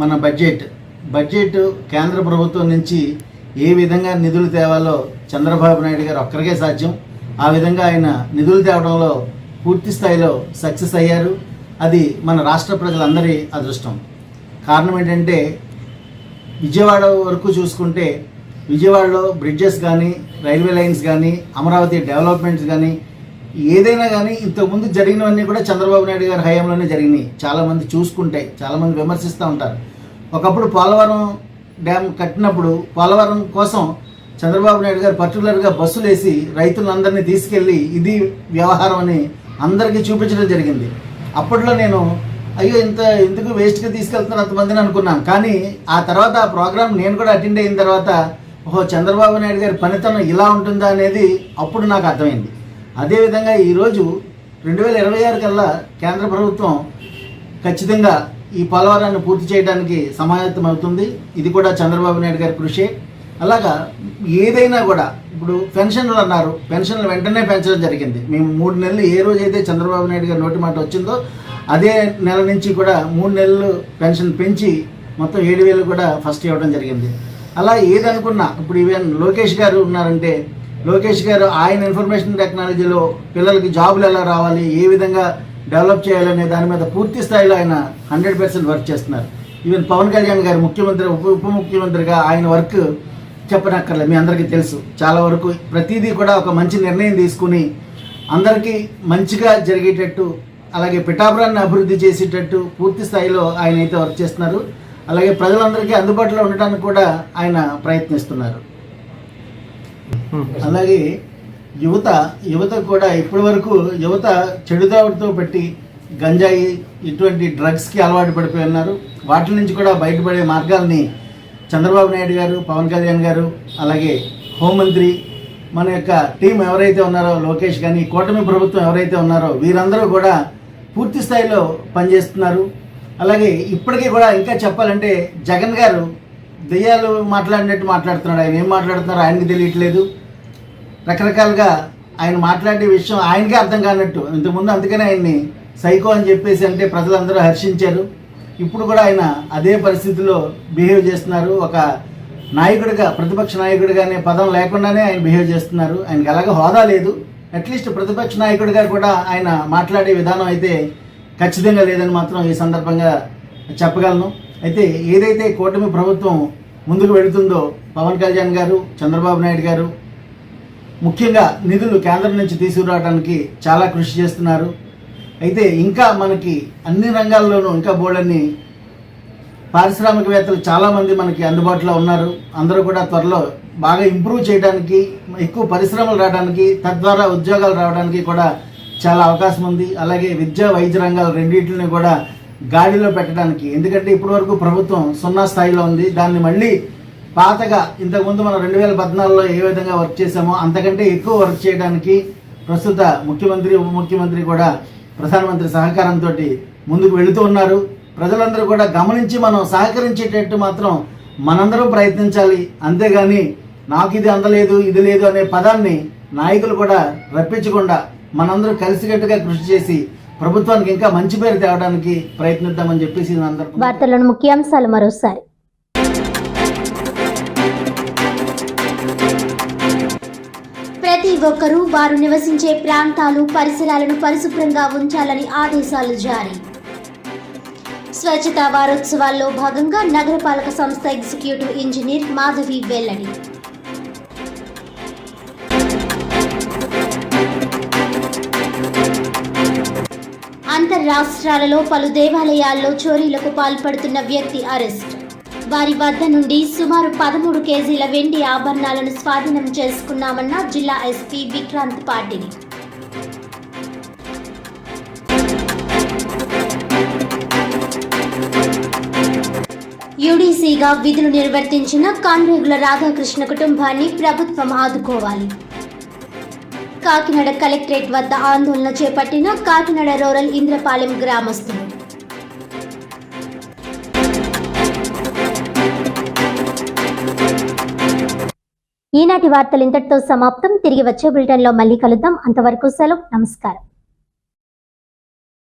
మన బడ్జెట్ కేంద్ర ప్రభుత్వం నుంచి ఏ విధంగా నిధులు తేవాలో చంద్రబాబు నాయుడు గారు ఒక్కరికే సాధ్యం. ఆ విధంగా ఆయన నిధులు తేవడంలో పూర్తి స్థాయిలో సక్సెస్ అయ్యారు. అది మన రాష్ట్ర ప్రజలందరి అదృష్టం. కారణం ఏంటంటే విజయవాడ వరకు చూసుకుంటే విజయవాడలో బ్రిడ్జెస్ కానీ, రైల్వే లైన్స్ కానీ, అమరావతి డెవలప్మెంట్స్ కానీ, ఏదైనా కానీ ఇంతకుముందు జరిగినవన్నీ కూడా చంద్రబాబు నాయుడు గారి హయాంలోనే జరిగినాయి. చాలామంది చూసుకుంటే చాలామంది విమర్శిస్తూ ఉంటారు. ఒకప్పుడు పోలవరం డ్యామ్ కట్టినప్పుడు పోలవరం కోసం చంద్రబాబు నాయుడు గారు పర్టికులర్గా బస్సులు వేసి రైతులందరినీ తీసుకెళ్ళి ఇది వ్యవహారం అని అందరికీ చూపించడం జరిగింది. అప్పట్లో నేను అయ్యో ఎందుకు వేస్ట్గా తీసుకెళ్తున్నారు అంతమందిని అనుకున్నాను. కానీ ఆ తర్వాత ఆ ప్రోగ్రామ్ నేను కూడా అటెండ్ అయిన తర్వాత ఓహో చంద్రబాబు నాయుడు గారి పనితనం ఇలా ఉంటుందా అనేది అప్పుడు నాకు అర్థమైంది. అదేవిధంగా ఈరోజు 2026 కల్లా కేంద్ర ప్రభుత్వం ఖచ్చితంగా ఈ పోలవరాన్ని పూర్తి చేయడానికి సమాయత్తం అవుతుంది. ఇది కూడా చంద్రబాబు నాయుడు గారి కృషే. అలాగా ఏదైనా కూడా ఇప్పుడు పెన్షన్లు అన్నారు, పెన్షన్లు వెంటనే పెంచడం జరిగింది. మేము 3 నెలలు ఏ రోజైతే చంద్రబాబు నాయుడు గారి నోటి మాట వచ్చిందో అదే నెల నుంచి కూడా 3 నెలలు పెన్షన్ పెంచి మొత్తం 7,000 కూడా ఫస్ట్ ఇవ్వడం జరిగింది. అలా ఏదనుకున్నా ఇప్పుడు ఈవెన్ లోకేష్ గారు ఉన్నారంటే లోకేష్ గారు ఆయన ఇన్ఫర్మేషన్ టెక్నాలజీలో పిల్లలకి జాబులు ఎలా రావాలి, ఏ విధంగా డెవలప్ చేయాలనే దాని మీద పూర్తి స్థాయిలో ఆయన 100% వర్క్ చేస్తున్నారు. ఈవెన్ పవన్ కళ్యాణ్ గారు ముఖ్యమంత్రి ఉప ముఖ్యమంత్రిగా ఆయన వర్క్ చెప్పనక్కర్లేదు, మీ అందరికీ తెలుసు. చాలా వరకు ప్రతిదీ కూడా ఒక మంచి నిర్ణయం తీసుకుని అందరికీ మంచిగా జరిగేటట్టు, అలాగే పిఠాపురాన్ని అభివృద్ధి చేసేటట్టు పూర్తి స్థాయిలో ఆయన అయితే వర్క్ చేస్తున్నారు. అలాగే ప్రజలందరికీ అందుబాటులో ఉండటానికి కూడా ఆయన ప్రయత్నిస్తున్నారు. అలాగే యువత కూడా ఇప్పటి వరకు యువత చెడుదావుడితో పెట్టి గంజాయి ఇటువంటి డ్రగ్స్కి అలవాటు పడిపోయి ఉన్నారు. వాటి నుంచి కూడా బయటపడే మార్గాల్ని చంద్రబాబు నాయుడు గారు, పవన్ కళ్యాణ్ గారు, అలాగే హోంమంత్రి మన యొక్క టీం ఎవరైతే ఉన్నారో లోకేష్ కానీ, కూటమి ప్రభుత్వం ఎవరైతే ఉన్నారో వీరందరూ కూడా పూర్తి స్థాయిలో పనిచేస్తున్నారు. అలాగే ఇప్పటికీ కూడా ఇంకా చెప్పాలంటే జగన్ గారు దెయ్యాలు మాట్లాడినట్టు మాట్లాడుతున్నాడు. ఆయన ఏం మాట్లాడుతున్నారో ఆయనకి తెలియట్లేదు. రకరకాలుగా ఆయన మాట్లాడే విషయం ఆయనకే అర్థం కానట్టు. ఇంతకుముందు అందుకనే ఆయన్ని సైకో అని చెప్పేసి అంటే ప్రజలందరూ హర్షించారు. ఇప్పుడు కూడా ఆయన అదే పరిస్థితిలో బిహేవ్ చేస్తున్నారు. ఒక నాయకుడిగా, ప్రతిపక్ష నాయకుడిగానే పదం లేకుండానే ఆయన బిహేవ్ చేస్తున్నారు. ఆయనకి అలాగే హోదా లేదు. అట్లీస్ట్ ప్రతిపక్ష నాయకుడిగా కూడా ఆయన మాట్లాడే విధానం అయితే ఖచ్చితంగా లేదని మాత్రం ఈ సందర్భంగా చెప్పగలను. అయితే ఏదైతే కూటమి ప్రభుత్వం ముందుకు వెళుతుందో పవన్ కళ్యాణ్ గారు, చంద్రబాబు నాయుడు గారు ముఖ్యంగా నిధులు కేంద్రం నుంచి తీసుకురావడానికి చాలా కృషి చేస్తున్నారు. అయితే ఇంకా మనకి అన్ని రంగాల్లోనూ ఇంకా బోర్డన్ని పారిశ్రామికవేత్తలు చాలామంది మనకి అందుబాటులో ఉన్నారు. అందరూ కూడా త్వరలో బాగా ఇంప్రూవ్ చేయడానికి, ఎక్కువ పరిశ్రమలు రావడానికి, తద్వారా ఉద్యోగాలు రావడానికి కూడా చాలా అవకాశం ఉంది. అలాగే విద్యా, వైద్య రంగాలు రెండింటిని కూడా గాడిలో పెట్టడానికి, ఎందుకంటే ఇప్పటి వరకు ప్రభుత్వం 0 స్థాయిలో ఉంది. దాన్ని మళ్ళీ పాతగా ఇంతకుముందు మనం 2014లో ఏ విధంగా వర్క్ చేసామో అంతకంటే ఎక్కువ వర్క్ చేయడానికి ప్రస్తుత ముఖ్యమంత్రి, ఉప ముఖ్యమంత్రి కూడా ప్రధానమంత్రి సహకారంతో ముందుకు వెళుతూ ఉన్నారు. ప్రజలందరూ కూడా గమనించి మనం సహకరించేటట్టు మాత్రం మనందరం ప్రయత్నించాలి. అంతేగాని నాకు ఇది అందలేదు, ఇది లేదు అనే పదాన్ని నాయకులు కూడా రప్పించకుండా మనందరూ కలిసికట్టుగా కృషి చేసి ప్రభుత్వానికి ఇంకా మంచి పేరు తేవడానికి ప్రయత్నిద్దామని చెప్పేసి వార్తలను ముఖ్యాంశాలు మరోసారి. ప్రతి ఒక్కరూ వారు నివసించే ప్రాంతాలు, పరిసరాలను పరిశుభ్రంగా ఉంచాలని ఆదేశాలు జారీ. స్వచ్ఛతా వారోత్సవాల్లో భాగంగా నగరపాలక సంస్థ ఎగ్జిక్యూటివ్ ఇంజనీర్ మాధవి వెల్లడి. అంతర్రాష్ట్రాలలో పలు దేవాలయాల్లో చోరీలకు పాల్పడుతున్న వ్యక్తి అరెస్ట్. వారి వద్ద నుండి సుమారు 13 కేజీల వెండి ఆభరణాలను స్వాధీనం చేసుకున్నామన్న జిల్లా ఎస్పీ విక్రాంత్ పాటిల్. యూడీసీగా విధులు నిర్వర్తించిన కాన్రేగుల రాధాకృష్ణ కుటుంబాన్ని ప్రభుత్వం ఆదుకోవాలి. కాకినాడ కలెక్టరేట్ వద్ద ఆందోళన చేపట్టిన కాకినాడ రూరల్ ఇంద్రపాలెం గ్రామస్తులు. ఈనాటి వార్తలు ఇంతటితో సమాప్తం. తిరిగి వచ్చే బులెటిన్లో మళ్ళీ కలుద్దాం. అంతవరకు సెలవు. నమస్కారం.